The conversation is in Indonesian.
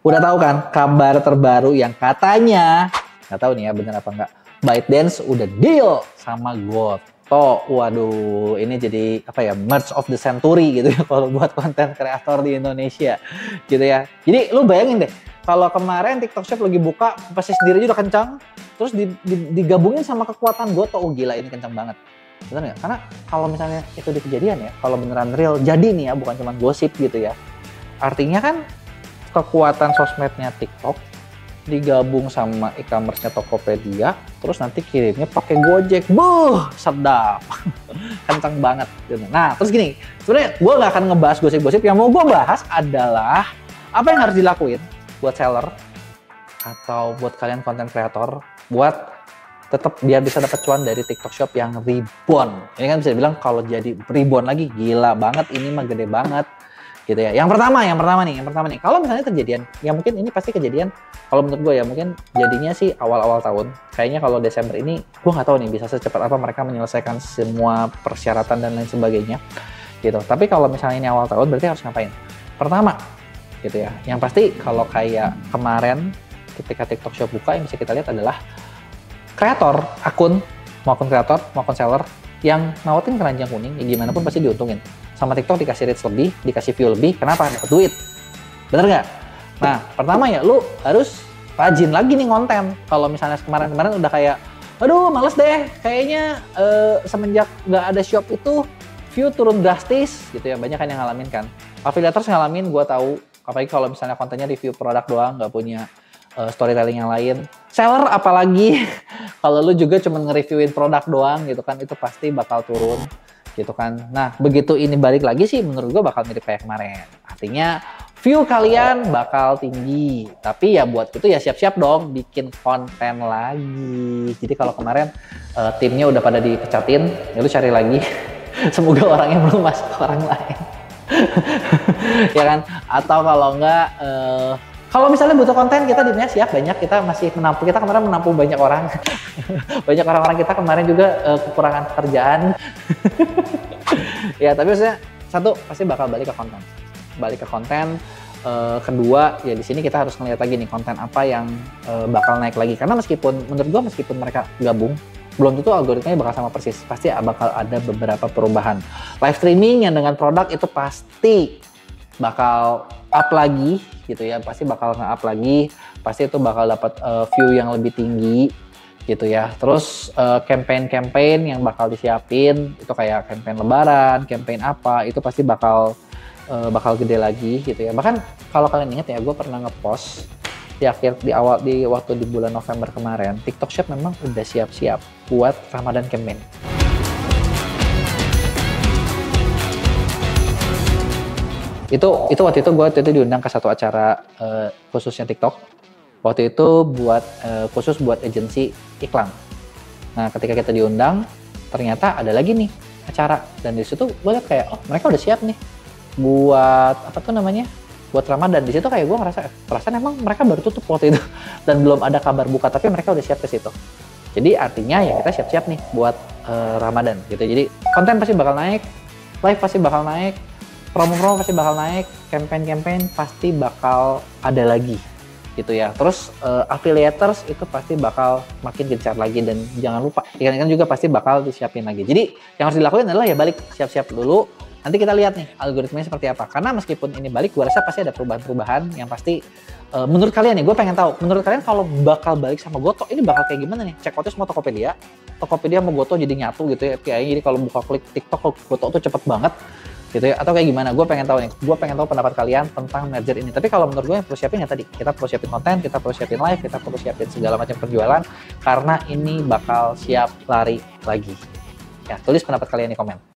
Udah tahu kan kabar terbaru yang katanya, nggak tahu nih ya bener apa nggak, ByteDance udah deal sama Gotoh. Waduh, ini jadi apa ya, merge of the century gitu ya kalau buat konten kreator di Indonesia gitu ya. Jadi lu bayangin deh, kalau kemarin TikTok Shop lagi buka pasti sendiri aja udah kencang, terus digabungin sama kekuatan Gotoh, oh gila ini kencang banget. Bener nggak? Karena kalau misalnya itu di kejadian ya, kalau beneran real jadi nih ya, bukan cuma gosip gitu ya. Artinya kan kekuatan sosmednya TikTok digabung sama e-commerce-nya Tokopedia, terus nanti kirimnya pakai Gojek. Buh, sedap. Kencang banget gitu. Nah, terus gini, sebenarnya gue nggak akan ngebahas gosip-gosip. Yang mau gue bahas adalah apa yang harus dilakuin buat seller atau buat kalian konten kreator buat tetap biar bisa dapat cuan dari TikTok Shop yang ribbon. Ini kan bisa dibilang kalau jadi ribbon lagi gila banget, ini mah gede banget gitu ya. Yang pertama nih, kalau misalnya kejadian, ya mungkin ini pasti kejadian, kalau menurut gue ya mungkin jadinya sih awal-awal tahun. Kayaknya kalau Desember ini, gue nggak tahu nih bisa secepat apa mereka menyelesaikan semua persyaratan dan lain sebagainya gitu. Tapi kalau misalnya ini awal tahun, berarti harus ngapain? Pertama gitu ya, yang pasti kalau kayak kemarin ketika TikTok Shop buka, yang bisa kita lihat adalah kreator, akun kreator, mau akun seller yang nautin keranjang kuning, ya gimana pun pasti diuntungin. Sama TikTok dikasih reach lebih, dikasih view lebih, kenapa? Dapat duit. Bener nggak? Nah, pertama ya, lu harus rajin lagi nih konten. Kalau misalnya kemarin-kemarin udah kayak, aduh males deh, kayaknya semenjak nggak ada shop itu, view turun drastis, gitu ya, banyak kan yang ngalamin kan. Affiliators ngalamin, gue tahu, apalagi kalau misalnya kontennya review produk doang, nggak punya storytelling yang lain. Seller apalagi, kalau lu juga cuma nge-reviewin produk doang gitu kan, itu pasti bakal turun gitu kan. Nah, begitu ini balik lagi sih menurut gue bakal mirip kayak kemarin. Artinya view kalian bakal tinggi. Tapi ya buat itu ya siap-siap dong bikin konten lagi. Jadi kalau kemarin timnya udah pada dipecatin, ya lu cari lagi. Semoga orangnya belum masuk ke orang lain. Ya kan? Atau kalau enggak kalau misalnya butuh konten, kita dimana siap, banyak, kita masih menampung, kita kemarin menampung banyak orang. Banyak orang-orang kita kemarin juga kekurangan pekerjaan. Ya, tapi maksudnya satu, pasti bakal balik ke konten. Balik ke konten. Kedua, ya di sini kita harus ngeliat lagi nih, konten apa yang bakal naik lagi. Karena menurut gua meskipun mereka gabung, belum tentu algoritmanya bakal sama persis. Pasti bakal ada beberapa perubahan. Live streaming yang dengan produk itu pasti bakal up lagi gitu ya, pasti bakal nge-up lagi, pasti itu bakal dapat view yang lebih tinggi gitu ya. Terus campaign yang bakal disiapin itu kayak campaign lebaran, campaign apa, itu pasti bakal gede lagi gitu ya. Bahkan kalau kalian ingat ya, gue pernah ngepost di waktu di bulan November kemarin, TikTok Shop memang udah siap-siap buat Ramadan campaign. Itu waktu itu diundang ke satu acara khususnya TikTok. Waktu itu khusus buat agensi iklan. Nah, ketika kita diundang, ternyata ada lagi nih acara, dan di situ gue liat kayak, oh mereka udah siap nih buat buat Ramadan. Di situ kayak gue ngerasa, perasaan emang mereka baru tutup waktu itu dan belum ada kabar buka, tapi mereka udah siap ke situ. Jadi artinya ya kita siap-siap nih buat Ramadan gitu. Jadi konten pasti bakal naik, live pasti bakal naik, promo-promo pasti bakal naik, campaign-campaign pasti bakal ada lagi gitu ya. Terus affiliators itu pasti bakal makin gencar lagi, dan jangan lupa ikan-ikan juga pasti bakal disiapin lagi. Jadi yang harus dilakuin adalah ya balik, siap-siap dulu. Nanti kita lihat nih algoritmanya seperti apa. Karena meskipun ini balik, gue rasa pasti ada perubahan-perubahan yang pasti menurut kalian nih, gue pengen tahu, menurut kalian kalau bakal balik sama Gotoh ini bakal kayak gimana nih? Cek out semua Tokopedia sama Gotoh jadi nyatu gitu ya. Jadi kalau buka klik TikTok, Gotoh tuh cepet banget gitu ya, atau kayak gimana? Gue pengen tahu nih, gue pengen tahu pendapat kalian tentang merger ini. Tapi kalau menurut gue yang perlu siapin ya tadi, kita perlu siapin konten, kita perlu siapin live, kita perlu siapin segala macam penjualan, karena ini bakal siap lari lagi. Ya, tulis pendapat kalian di komen.